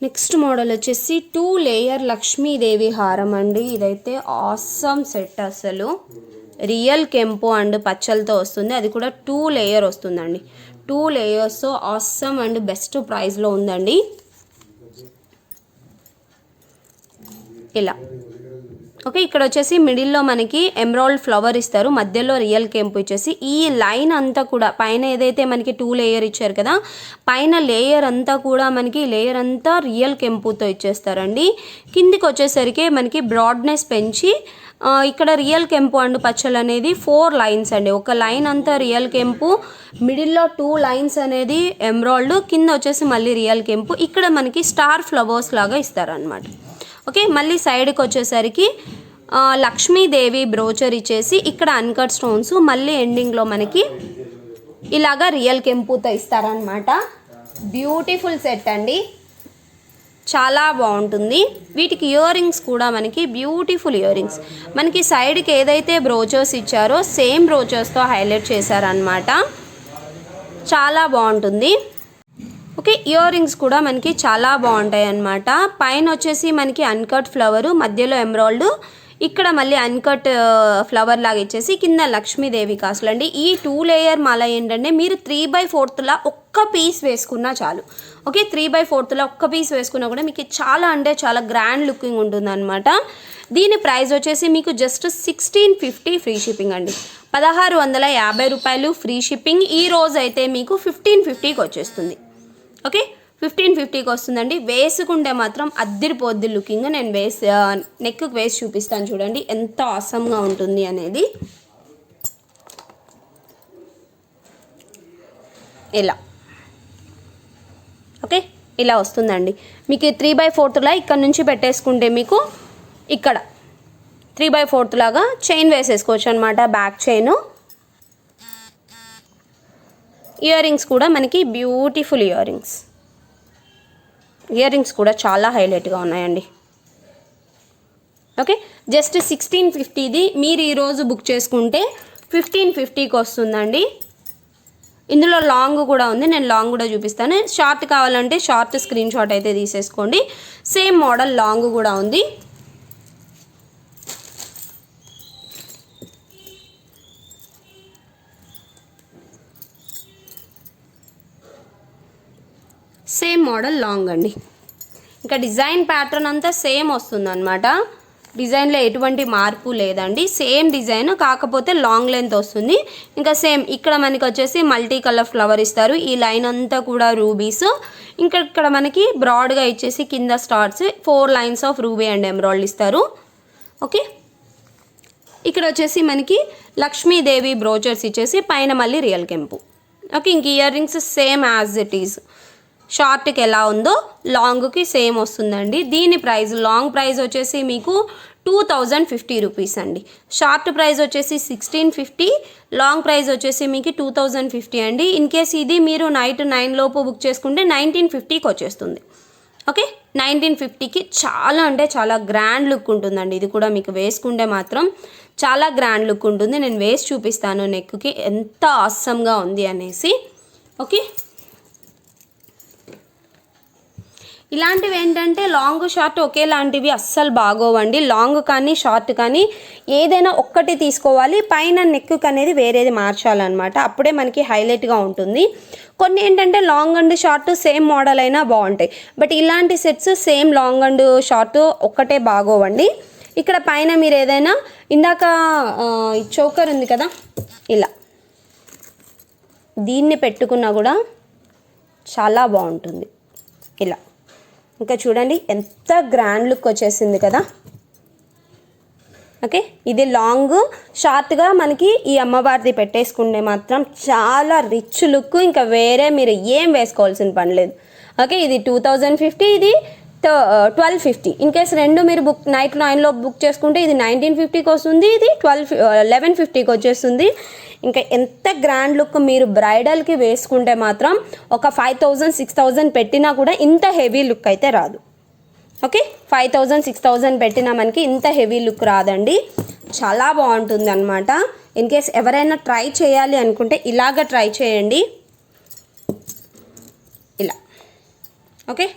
next model వచ్చేసి 2 లేయర్ లక్ష్మీదేవి హారం అండి. ఇదైతే ఆసమ్ సెట్, అసలు రియల్ కెంపు అండ్ పచ్చలతో వస్తుంది. అది కూడా 2 లేయర్ వస్తుందండి. 2 లేయర్స్ ఆసమ్ అండ్ బెస్ట్ ప్రైస్లో ఉందండి. ఇలా ఓకే, ఇక్కడ వచ్చేసి మిడిల్లో మనకి ఎమరాల్డ్ ఫ్లవర్ ఇస్తారు, మధ్యలో రియల్ కెంపు ఇచ్చేసి ఈ లైన్ అంతా కూడా పైన ఏదైతే మనకి 2 లేయర్ ఇచ్చారు కదా, పైన లేయర్ అంతా కూడా మనకి లేయర్ అంతా రియల్ కెంపుతో ఇచ్చేస్తారండి. కిందికి వచ్చేసరికి మనకి బ్రాడ్నెస్ పెంచి ఇక్కడ రియల్ కెంపు అండ్ పచ్చలు అనేది 4 లైన్స్ అండి. ఒక లైన్ అంతా రియల్ కెంపు, మిడిల్లో 2 లైన్స్ అనేది ఎమరాల్డ్, కింద వచ్చేసి మళ్ళీ రియల్ కెంపు. ఇక్కడ మనకి స్టార్ ఫ్లవర్స్ లాగా ఇస్తారనమాట. ఓకే, మళ్ళీ సైడ్కి వచ్చేసరికి లక్ష్మీదేవి బ్రోచర్ ఇచ్చేసి ఇక్కడ అన్కట్ స్టోన్స్, మళ్ళీ ఎండింగ్లో మనకి ఇలాగా రియల్ కెంపుతో ఇస్తారనమాట. బ్యూటిఫుల్ సెట్ అండి, చాలా బాగుంటుంది. వీటికి ఇయర్ రింగ్స్ కూడా మనకి బ్యూటిఫుల్ ఇయర్ రింగ్స్. మనకి సైడ్కి ఏదైతే బ్రోచర్స్ ఇచ్చారో సేమ్ బ్రోచర్స్తో హైలైట్ చేశారనమాట. చాలా బాగుంటుంది. ఓకే, ఇయర్ రింగ్స్ కూడా మనకి చాలా బాగుంటాయి అన్నమాట. పైన వచ్చేసి మనకి అన్కట్ ఫ్లవరు, మధ్యలో ఎమరాల్డ్, ఇక్కడ మళ్ళీ అన్కట్ ఫ్లవర్ లాగా ఇచ్చేసి కింద లక్ష్మీదేవి కాసులు అండి. ఈ 2 లేయర్ మాల ఏంటంటే మీరు 3/4 ఒక్క పీస్ వేసుకున్నా చాలు. ఓకే, 3/4 ఒక్క పీస్ వేసుకున్నా కూడా మీకు చాలా అంటే చాలా గ్రాండ్ లుకింగ్ ఉంటుంది అనమాట. దీని ప్రైస్ వచ్చేసి మీకు జస్ట్ 1650 ఫ్రీ షిప్పింగ్ అండి. 1650 రూపాయలు ఫ్రీ షిప్పింగ్. ఈ రోజు అయితే మీకు 1550కి వచ్చేస్తుంది. ఓకే, 1550కి వస్తుందండి. వేసుకుంటే మాత్రం అద్దిరిపోద్ది లుకింగ్. నేను నెక్కి వేసి చూపిస్తాను చూడండి ఎంత ఆసమ్గా ఉంటుంది అనేది. ఇలా ఓకే, ఇలా వస్తుందండి. మీకు 3/4 ఇక్కడ నుంచి పెట్టేసుకుంటే మీకు ఇక్కడ 3/4 లాగా చైన్ వేసేసుకోవచ్చు అనమాట, బ్యాక్ చైన్. ఇయర్ రింగ్స్ కూడా మనకి beautiful ear rings. Ear rings కూడా చాలా హైలైట్గా ఉన్నాయండి. ఓకే, జస్ట్ 1650ది మీరు ఈరోజు బుక్ చేసుకుంటే 1550కి వస్తుందండి. ఇందులో లాంగ్ కూడా ఉంది, నేను లాంగ్ కూడా చూపిస్తాను. షార్ట్ కావాలంటే షార్ట్ స్క్రీన్ షాట్ అయితే తీసేసుకోండి. సేమ్ మోడల్ లాంగ్ కూడా ఉంది. సేమ్ మోడల్ లాంగ్ అండి. ఇంకా డిజైన్ ప్యాటర్న్ అంతా సేమ్ వస్తుంది అనమాట. డిజైన్లో ఎటువంటి మార్పు లేదండి, సేమ్ డిజైన్, కాకపోతే లాంగ్ లెంత్ వస్తుంది. ఇంకా సేమ్ ఇక్కడ మనకి వచ్చేసి మల్టీ కలర్ ఫ్లవర్ ఇస్తారు. ఈ లైన్ అంతా కూడా రూబీస్. ఇంకా ఇక్కడ మనకి బ్రాడ్గా ఇచ్చేసి కింద stars 4 lines of ruby and emerald ఇస్తారు. ఓకే, ఇక్కడ వచ్చేసి మనకి లక్ష్మీదేవి బ్రోచర్స్ ఇచ్చేసి పైన మళ్ళీ రియల్ కెంపు. ఓకే, ఇంక earrings same as it is. షార్ట్కి ఎలా ఉందో లాంగ్కి సేమ్ వస్తుందండి. దీని ప్రైస్ లాంగ్ ప్రైస్ వచ్చేసి మీకు 2050 రూపీస్ అండి. షార్ట్ ప్రైస్ వచ్చేసి 1650, లాంగ్ ప్రైస్ వచ్చేసి మీకు 2050 అండి. ఇన్ కేస్ ఇది మీరు నైట్ 9 లోపు బుక్ చేసుకుంటే 1950కి వచ్చేస్తుంది. ఓకే, 1950కి చాలా అంటే చాలా గ్రాండ్ లుక్ ఉంటుందండి. ఇది కూడా మీకు వేసుకుంటే మాత్రం చాలా గ్రాండ్ లుక్ ఉంటుంది. నేను వేసి చూపిస్తాను నెక్కి ఎంత ఆసమ్గా ఉంది అనేసి. ఓకే, ఇలాంటివి ఏంటంటే లాంగ్ షార్ట్ ఒకేలాంటివి అస్సలు బాగోవండి. లాంగ్ కానీ షార్ట్ కానీ ఏదైనా ఒక్కటి తీసుకోవాలి, పైన నెక్ అనేది వేరేది మార్చాలన్నమాట, అప్పుడే మనకి హైలైట్గా ఉంటుంది. కొన్ని ఏంటంటే long and short same model అయినా బాగుంటాయి, బట్ ఇలాంటి sets same long and short ఒక్కటే బాగోవండి. ఇక్కడ పైన మీరు ఏదైనా ఇందాక చోకర్ ఉంది కదా, ఇలా దీన్ని పెట్టుకున్నా కూడా చాలా బాగుంటుంది ఇలా. ఇంకా చూడండి ఎంత గ్రాండ్ లుక్ వచ్చేసింది కదా. ఓకే, ఇది లాంగ్ షార్ట్గా మనకి ఈ అమ్మవారిది పెట్టేసుకుంటే మాత్రం చాలా రిచ్ లుక్, ఇంకా వేరే మీరు ఏం వేసుకోవాల్సిన పని లేదు. ఓకే, ఇది 2050, ఇది 1250. ఇన్ కేస్ రెండు మీరు నైట్ 9లో బుక్ చేసుకుంటే ఇది 1950కి వస్తుంది, ఇది 1150కి వచ్చేస్తుంది. ఇంకా ఎంత గ్రాండ్ లుక్, మీరు బ్రైడల్కి వేసుకుంటే మాత్రం ఒక 5000 6000 పెట్టినా కూడా ఇంత హెవీ లుక్ అయితే రాదు. ఓకే, 5000 6000 పెట్టినా మనకి ఇంత హెవీ లుక్ రాదండి, చాలా బాగుంటుంది అనమాట. ఇన్ కేస్ ఎవరైనా ట్రై చేయాలి అనుకుంటే ఇలాగ ట్రై చేయండి, ఇలా. ఓకే,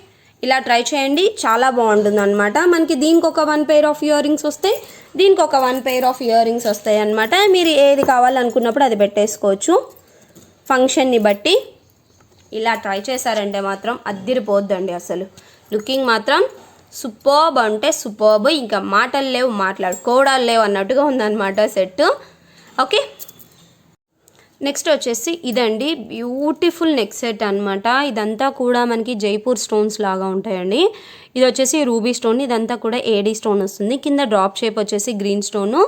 ఇలా ట్రై చేయండి, చాలా బాగుంటుంది అనమాట. మనకి దీనికి ఒక 1 పెయిర్ ఆఫ్ ఇయర్ రింగ్స్ వస్తాయి, దీనికి ఒక 1 పెయిర్ ఆఫ్ ఇయర్ రింగ్స్ వస్తాయి అనమాట. మీరు ఏది కావాలనుకున్నప్పుడు అది పెట్టేసుకోవచ్చు ఫంక్షన్ని బట్టి. ఇలా ట్రై చేశారంటే మాత్రం అద్దిరిపోద్దండి, అసలు లుకింగ్ మాత్రం సూపర్బ్ అంటే సూపర్బ్, ఇంకా మాటలు లేవు, మాట్లాడుకోవడాలు లేవు అన్నట్టుగా ఉందన్నమాట సెట్. ఓకే, నెక్స్ట్ వచ్చేసి ఇదండి, బ్యూటిఫుల్ నెక్ సెట్ అనమాట. ఇదంతా కూడా మనకి జైపూర్ స్టోన్స్ లాగా ఉంటాయండి. ఇది వచ్చేసి రూబీ స్టోన్, ఇదంతా కూడా ఏడీ స్టోన్ వస్తుంది. కింద డ్రాప్ షేప్ వచ్చేసి గ్రీన్ స్టోను,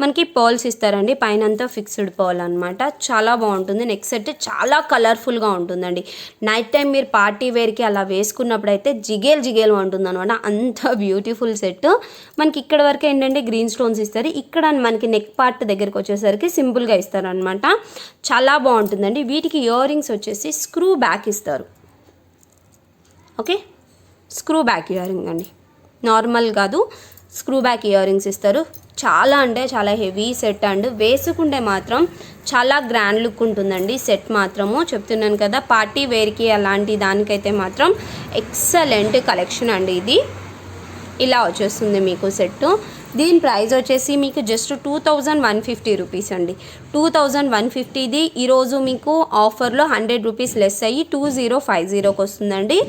మనకి పర్ల్స్ ఇస్తారండి, పైన అంతా ఫిక్స్డ్ పర్ల్ అనమాట. చాలా బాగుంటుంది నెక్ సెట్, చాలా కలర్ఫుల్గా ఉంటుందండి. నైట్ టైం మీరు పార్టీ వేర్కి అలా వేసుకున్నప్పుడు అయితే జిగేల్ ఉంటుంది అనమాట, అంత బ్యూటిఫుల్ సెట్. మనకి ఇక్కడ వరకు ఏంటంటే గ్రీన్ స్టోన్స్ ఇస్తారు, ఇక్కడ మనకి నెక్ పార్ట్ దగ్గరికి వచ్చేసరికి సింపుల్గా ఇస్తారనమాట. చాలా బాగుంటుందండి. వీటికి ఇయర్ రింగ్స్ వచ్చేసి స్క్రూ బ్యాక్ ఇస్తారు. Okay, screw back ear ring అండి, నార్మల్ కాదు, స్క్రూ బ్యాక్ ఇయర్ రింగ్స్ ఇస్తారు. చాలా అంటే చాలా హెవీ సెట్ అండ్ వేసుకుంటే మాత్రం చాలా గ్రాండ్ లుక్ ఉంటుందండి సెట్ మాత్రము. చెప్తున్నాను కదా, పార్టీ వేర్కి అలాంటి దానికైతే మాత్రం ఎక్సలెంట్ కలెక్షన్ అండి. ఇది ఇలా వచ్చేస్తుంది మీకు సెట్. దీని ప్రైస్ వచ్చేసి మీకు జస్ట్ 2150 రూపీస్ అండి. 2150ది ఈరోజు మీకు ఆఫర్లో 100 రూపీస్ లెస్ అయ్యి 2050కి వస్తుందండి.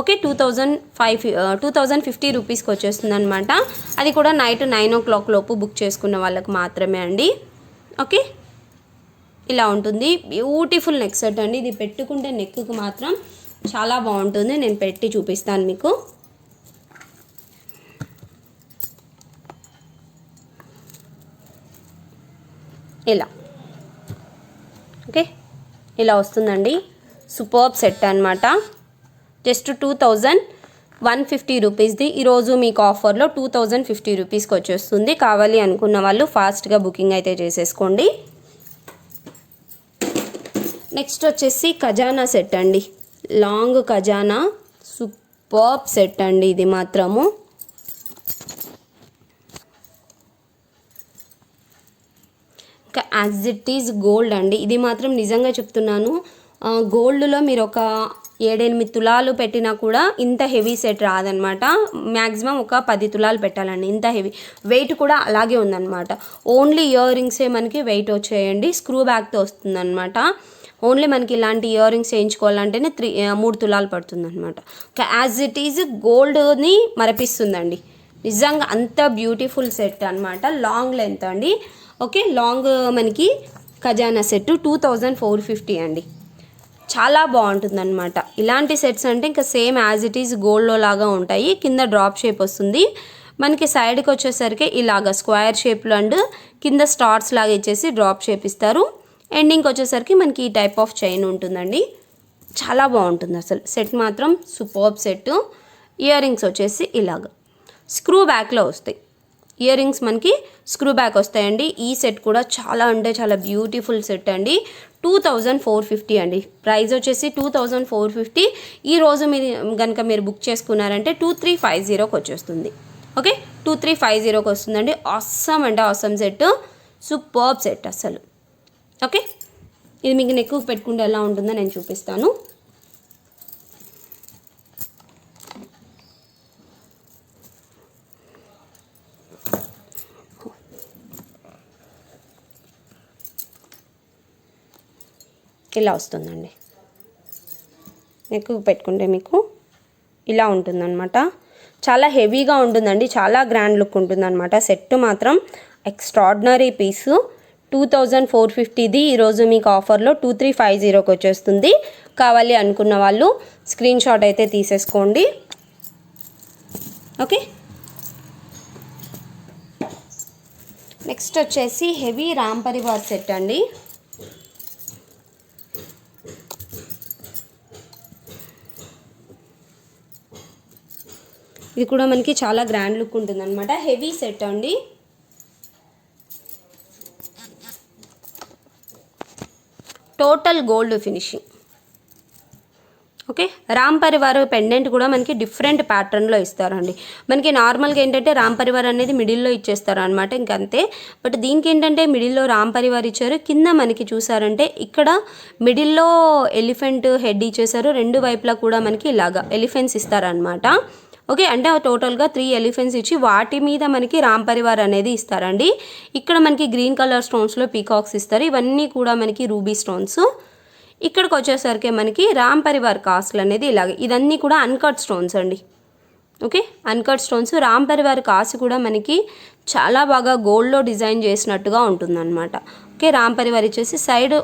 ఓకే, 2050 రూపీస్కి వచ్చేస్తుంది అనమాట. అది కూడా నైట్ 9 o'clock లోపు బుక్ చేసుకున్న వాళ్ళకి మాత్రమే అండి. ఓకే, ఇలా ఉంటుంది, బ్యూటిఫుల్ నెక్ సెట్ అండి. ఇది పెట్టుకుంటే నెక్కి మాత్రం చాలా బాగుంటుంది. నేను పెట్టి చూపిస్తాను మీకు. ఇలా ఓకే, ఇలా వస్తుందండి, సూపర్బ్ సెట్ అనమాట. జస్ట్ 2150 రూపీస్ది ఈరోజు మీకు ఆఫర్లో 2050 రూపీస్కి వచ్చేస్తుంది. కావాలి అనుకున్న వాళ్ళు ఫాస్ట్గా బుకింగ్ అయితే చేసేసుకోండి. నెక్స్ట్ వచ్చేసి ఖజానా సెట్ అండి, లాంగ్ ఖజానా, సూపర్బ్ సెట్ అండి ఇది మాత్రము. ఇంకా యాజ్ ఇట్ ఈజ్ గోల్డ్ అండి, ఇది మాత్రం నిజంగా చెప్తున్నాను, గోల్డ్లో మీరు ఒక 7-8 తులాలు పెట్టినా కూడా ఇంత హెవీ సెట్ రాదనమాట. మ్యాక్సిమం ఒక 10 తులాలు పెట్టాలండి, ఇంత హెవీ. వెయిట్ కూడా అలాగే ఉందన్నమాట. ఓన్లీ ఇయర్ రింగ్సే మనకి వెయిట్ వచ్చేయండి, స్క్రూ బ్యాక్తో వస్తుందన్నమాట. ఓన్లీ మనకి ఇలాంటి ఇయర్ రింగ్స్ చేయించుకోవాలంటేనే 3 తులాలు పడుతుందన్నమాట. యాజ్ ఇట్ ఈజ్ గోల్డ్ని మరపిస్తుందండి, నిజంగా అంత బ్యూటిఫుల్ సెట్ అనమాట. లాంగ్ లెంత్ అండి. ఓకే, లాంగ్ మనకి ఖజానా సెట్ 2450 అండి. చాలా బాగుంటుంది అనమాట. ఇలాంటి సెట్స్ అంటే ఇంకా సేమ్ యాజ్ ఇట్ ఈజ్ గోల్డ్లో లాగా ఉంటాయి. కింద డ్రాప్ షేప్ వస్తుంది, మనకి సైడ్కి వచ్చేసరికి ఇలాగ స్క్వేర్ షేప్లో అండ్ కింద స్టార్స్ లాగా ఇచ్చేసి డ్రాప్ షేప్ ఇస్తారు. ఎండింగ్కి వచ్చేసరికి మనకి ఈ టైప్ ఆఫ్ చైన్ ఉంటుందండి. చాలా బాగుంటుంది అసలు సెట్ మాత్రం, సూపర్బ్ సెట్. ఇయర్ రింగ్స్ వచ్చేసి ఇలాగ స్క్రూ బ్యాక్లో వస్తాయి. ఇయర్ రింగ్స్ మనకి స్క్రూ బ్యాక్ వస్తాయండి. ఈ సెట్ కూడా చాలా అంటే చాలా బ్యూటిఫుల్ సెట్ అండి. 2450 అండి. ప్రైస్ వచ్చేసి 2450. ఈరోజు మీరు బుక్ చేసుకున్నారంటే 2350కి వచ్చేస్తుంది. ఓకే, 2350కి వస్తుందండి. ఆసమ్ అంటే ఆసమ్ సెట్, సూపర్బ్ సెట్ అసలు. ఓకే, ఇది మీకు నెక్కు పెట్టుకుంటే ఎలా ఉంటుందో నేను చూపిస్తాను. ఇలా వస్తుందండి. నెక్ పెట్టుకుంటే మీకు ఇలా ఉంటుందన్నమాట. చాలా హెవీగా ఉంటుందండి, చాలా గ్రాండ్ లుక్ ఉంటుందన్నమాట. సెట్ మాత్రం ఎక్స్ట్రాడినరీ పీసు. 2450ది ఈరోజు మీకు ఆఫర్లో 2350కి వచ్చేస్తుంది. కావాలి అనుకున్న వాళ్ళు స్క్రీన్ షాట్ అయితే తీసేసుకోండి. ఓకే, నెక్స్ట్ వచ్చేసి హెవీ రామ్ పరివార్ సెట్ అండి. ఇది కూడా మనకి చాలా గ్రాండ్ లుక్ ఉంటుంది అనమాట. హెవీ సెట్ అండి. Total gold finishing. Okay, Ram Parivar pendant కూడా మనకి డిఫరెంట్ ప్యాటర్న్లో ఇస్తారండి. మనకి నార్మల్గా ఏంటంటే రామ్ పరివార్ అనేది మిడిల్లో ఇచ్చేస్తారు అనమాట, ఇంకంతే. బట్ దీనికి ఏంటంటే మిడిల్లో రామ్ పరివార్ ఇచ్చారు, కింద మనకి చూసారంటే ఇక్కడ మిడిల్లో ఎలిఫెంట్ హెడ్ ఇచ్చేసారు. రెండు వైపులా కూడా మనకి ఇలాగా ఎలిఫెంట్స్ ఇస్తారనమాట. ఓకే, అంటే టోటల్గా 3 ఎలిఫెంట్స్ ఇచ్చి వాటి మీద మనకి రామ్ పరివార్ అనేది ఇస్తారండి. ఇక్కడ మనకి గ్రీన్ కలర్ స్టోన్స్లో పీకాక్స్ ఇస్తారు. ఇవన్నీ కూడా మనకి రూబీ స్టోన్స్. ఇక్కడికి వచ్చేసరికి మనకి రామ్ పరివార్ కాస్ట్లు అనేది ఇలాగే, ఇదన్నీ కూడా అన్కట్ స్టోన్స్ అండి. Okay, uncut stones. Ram Parivar కాసు కూడా మనకి చాలా బాగా గోల్డ్లో డిజైన్ చేసినట్టుగా ఉంటుందన్నమాట. ఓకే, రామ్ పరివార్ ఇచ్చేసి సైడ్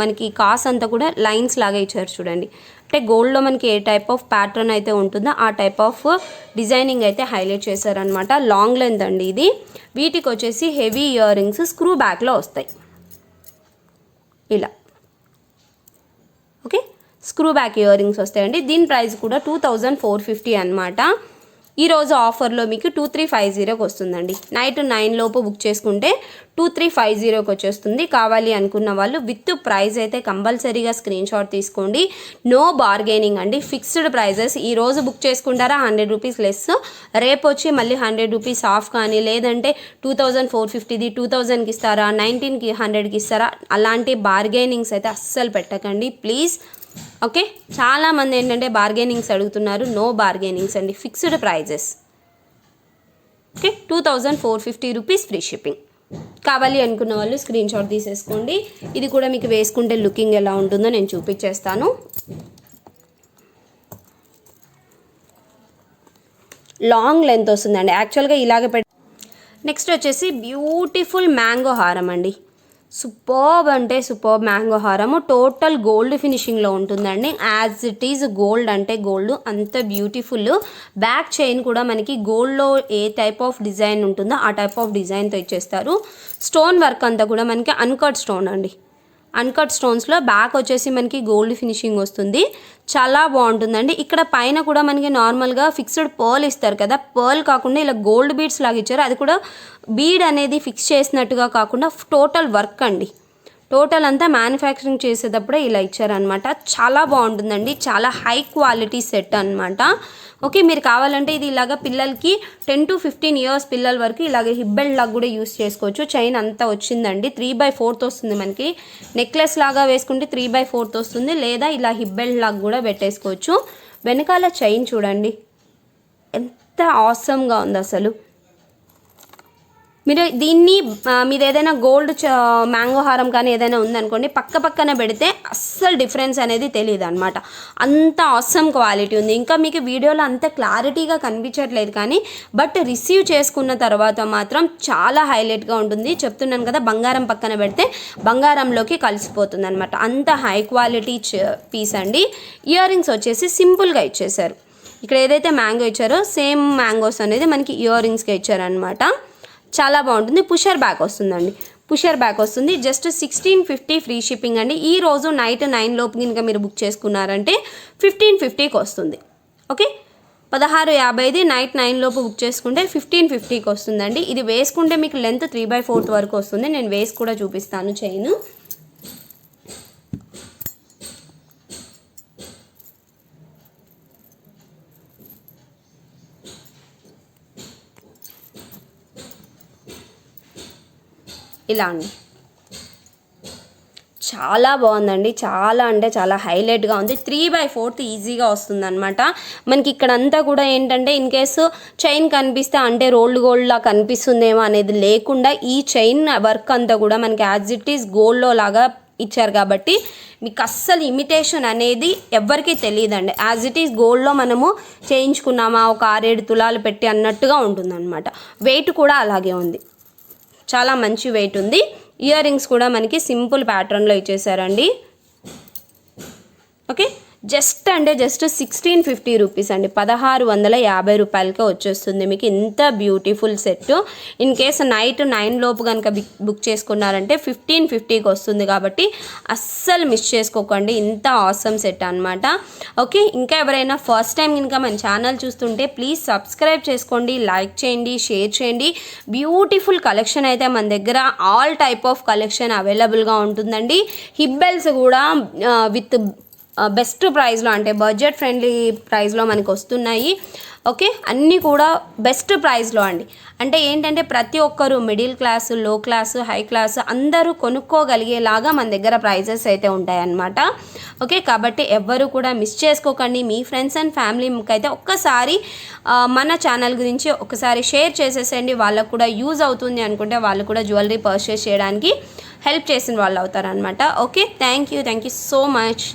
మనకి కాస్ అంతా కూడా లైన్స్ లాగా ఇచ్చారు చూడండి. అంటే గోల్డ్లో మనకి ఏ టైప్ ఆఫ్ ప్యాటర్న్ అయితే ఉంటుందో ఆ టైప్ ఆఫ్ డిజైనింగ్ అయితే హైలైట్ చేశారనమాట. లాంగ్ లెంత్ అండి ఇది. వీటికి వచ్చేసి హెవీ ఇయర్ రింగ్స్ స్క్రూ బ్యాక్లో వస్తాయి ఇలా. Okay, screw back ear rings వస్తాయండి. దీని ప్రైస్ కూడా 2450 అనమాట. ఈరోజు ఆఫర్లో మీకు 2350కి వస్తుందండి. నైట్ 9 లోపు బుక్ చేసుకుంటే 2350కి వచ్చేస్తుంది. కావాలి అనుకున్న వాళ్ళు విత్ ప్రైస్ అయితే కంపల్సరీగా స్క్రీన్ షాట్ తీసుకోండి. నో బార్గెనింగ్ అండి, ఫిక్స్డ్ ప్రైజెస్. ఈరోజు బుక్ చేసుకుంటారా 100 రూపీస్ లెస్, రేపు వచ్చి మళ్ళీ 100 రూపీస్ ఆఫ్, కానీ లేదంటే 2450ది 2000కి ఇస్తారా, 19కి 100కి ఇస్తారా, అలాంటి బార్గెనింగ్స్ అయితే అస్సలు పెట్టకండి ప్లీజ్. ఓకే, చాలామంది ఏంటంటే బార్గెనింగ్స్ అడుగుతున్నారు. నో బార్గెనింగ్స్ అండి, fixed prices. Okay, 2450 rupees free shipping. కావాలి అనుకున్న వాళ్ళు స్క్రీన్ షాట్ తీసేసుకోండి. ఇది కూడా మీకు వేసుకుంటే లుకింగ్ ఎలా ఉంటుందో నేను చూపించేస్తాను. లాంగ్ లెంత్ వస్తుందండి యాక్చువల్గా ఇలాగే నెక్స్ట్ వచ్చేసి బ్యూటిఫుల్ మ్యాంగో హారం అండి. సూపర్బ్ అంటే సూపర్బ్ మ్యాంగో హారము. టోటల్ గోల్డ్ ఫినిషింగ్లో ఉంటుందండి. యాజ్ ఇట్ ఈజ్ గోల్డ్ అంటే గోల్డ్ అంత బ్యూటిఫుల్. బ్యాక్ చైన్ కూడా మనకి గోల్డ్లో ఏ టైప్ ఆఫ్ డిజైన్ ఉంటుందో ఆ టైప్ ఆఫ్ డిజైన్తో ఇచ్చేస్తారు. స్టోన్ వర్క్ అంతా కూడా మనకి అన్కట్ స్టోన్ అండి. అన్కట్ స్టోన్స్లో బ్యాక్ వచ్చేసి మనకి గోల్డ్ ఫినిషింగ్ వస్తుంది. చాలా బాగుంటుందండి. ఇక్కడ పైన కూడా మనకి నార్మల్గా ఫిక్స్డ్ పర్ల్ ఇస్తారు కదా, పర్ల్ కాకుండా ఇలా గోల్డ్ బీడ్స్ లాగా ఇచ్చారు. అది కూడా బీడ్ అనేది ఫిక్స్ చేసినట్టుగా కాకుండా టోటల్ వర్క్ అండి. టోటల్ అంతా మ్యానుఫ్యాక్చరింగ్ చేసేటప్పుడే ఇలా ఇచ్చారనమాట. చాలా బాగుంటుందండి, చాలా హై క్వాలిటీ సెట్ అనమాట. ఓకే, మీరు కావాలంటే ఇది ఇలాగ పిల్లలకి 10 to 15 ఇయర్స్ పిల్లల వరకు ఇలాగ హిప్ బెల్ట్ లాగా కూడా యూస్ చేసుకోవచ్చు. చైన్ అంతా వచ్చిందండి, 3/4 వస్తుంది మనకి. నెక్లెస్ లాగా వేసుకుంటే 3/4 వస్తుంది, లేదా ఇలా హిప్ బెల్ట్ లాగా కూడా పెట్టేసుకోవచ్చు. వెనకాల చైన్ చూడండి ఎంత ఆసమ్గా ఉంది అసలు. మీరు దీన్ని మీరు ఏదైనా గోల్డ్ మ్యాంగో హారం కానీ ఏదైనా ఉందనుకోండి, పక్కన పెడితే అస్సలు డిఫరెన్స్ అనేది తెలియదు అనమాట. అంత ఆసమ్ క్వాలిటీ ఉంది. ఇంకా మీకు వీడియోలో అంత క్లారిటీగా కనిపించట్లేదు కానీ బట్ రిసీవ్ చేసుకున్న తర్వాత మాత్రం చాలా హైలైట్గా ఉంటుంది. చెప్తున్నాను కదా, బంగారం పక్కన పెడితే బంగారంలోకి కలిసిపోతుంది అనమాట. అంత హై క్వాలిటీ పీస్ అండి. ఇయర్ రింగ్స్ వచ్చేసి సింపుల్గా ఇచ్చేసారు. ఇక్కడ ఏదైతే మ్యాంగో ఇచ్చారో సేమ్ మ్యాంగోస్ అనేది మనకి ఇయర్ రింగ్స్గా ఇచ్చారనమాట. చాలా బాగుంటుంది. పుషర్ బ్యాక్ వస్తుందండి, పుషర్ బ్యాక్ వస్తుంది. జస్ట్ 1650 ఫ్రీ షిప్పింగ్ అండి. ఈ రోజు నైట్ 9 లోపు కనుక మీరు బుక్ చేసుకున్నారంటే 1550కి వస్తుంది. ఓకే, 1650ది నైట్ 9 లోపు బుక్ చేసుకుంటే 1550కి వస్తుందండి. ఇది వేసుకుంటే మీకు లెంత్ 3/4 వరకు వస్తుంది. నేను వేసి కూడా చూపిస్తాను చైన్. ఇలా అండి, చాలా బాగుందండి. చాలా అంటే చాలా హైలైట్గా ఉంది. 3/4 ఈజీగా వస్తుందన్నమాట. మనకి ఇక్కడ అంతా కూడా ఏంటంటే ఇన్ కేసు చైన్ కనిపిస్తే అంటే రోల్డ్ గోల్డ్లా కనిపిస్తుందేమో అనేది లేకుండా ఈ చైన్ వర్క్ అంతా కూడా మనకి యాజ్ ఇట్ ఈస్ గోల్డ్లో లాగా ఇచ్చారు కాబట్టి మీకు అస్సలు ఇమిటేషన్ అనేది ఎవ్వరికీ తెలియదండి. యాజ్ ఇట్ ఈస్ గోల్డ్లో మనము చేయించుకున్నామా ఒక 6-7 తులాలు పెట్టి అన్నట్టుగా ఉంటుందన్నమాట. వెయిట్ కూడా అలాగే ఉంది, చాలా మంచి వెయిట్ ఉంది. ఇయర్ రింగ్స్ కూడా మనకి సింపుల్ ప్యాటర్న్లో ఇచ్చేసారండి. ఓకే, జస్ట్ 1650 రూపీస్ అండి, 1650 రూపాయలకే వచ్చేస్తుంది మీకు ఇంత beautiful set. In case night 9 లోపు కనుక బుక్ చేసుకున్నారంటే 1550కి వస్తుంది కాబట్టి అస్సలు మిస్ చేసుకోకండి, ఇంత ఆసమ్ సెట్ అనమాట. ఓకే, ఇంకా ఎవరైనా ఫస్ట్ టైం కనుక మన ఛానల్ చూస్తుంటే ప్లీజ్ సబ్స్క్రైబ్ చేసుకోండి, లైక్ చేయండి, షేర్ చేయండి. బ్యూటిఫుల్ కలెక్షన్ అయితే మన దగ్గర ఆల్ టైప్ ఆఫ్ కలెక్షన్ అవైలబుల్గా ఉంటుందండి. హిప్ బెల్ట్స్ కూడా విత్ బెస్ట్ ప్రైస్లో అంటే బడ్జెట్ ఫ్రెండ్లీ ప్రైస్లో మనకు వస్తున్నాయి. ఓకే, అన్నీ కూడా బెస్ట్ ప్రైస్లో అండి. అంటే ఏంటంటే ప్రతి ఒక్కరు మిడిల్ క్లాసు, లో క్లాసు, హై క్లాసు అందరూ కొనుక్కోగలిగేలాగా మన దగ్గర ప్రైజెస్ అయితే ఉంటాయన్నమాట. ఓకే, కాబట్టి ఎవ్వరు కూడా మిస్ చేసుకోకండి. మీ ఫ్రెండ్స్ అండ్ ఫ్యామిలీకి అయితే ఒక్కసారి మన ఛానల్ గురించి ఒకసారి షేర్ చేసేసండి. వాళ్ళకు కూడా యూజ్ అవుతుంది అనుకుంటే వాళ్ళు కూడా జ్యువెలరీ పర్చేస్ చేయడానికి హెల్ప్ చేసిన వాళ్ళు అవుతారనమాట. Okay, thank you so much.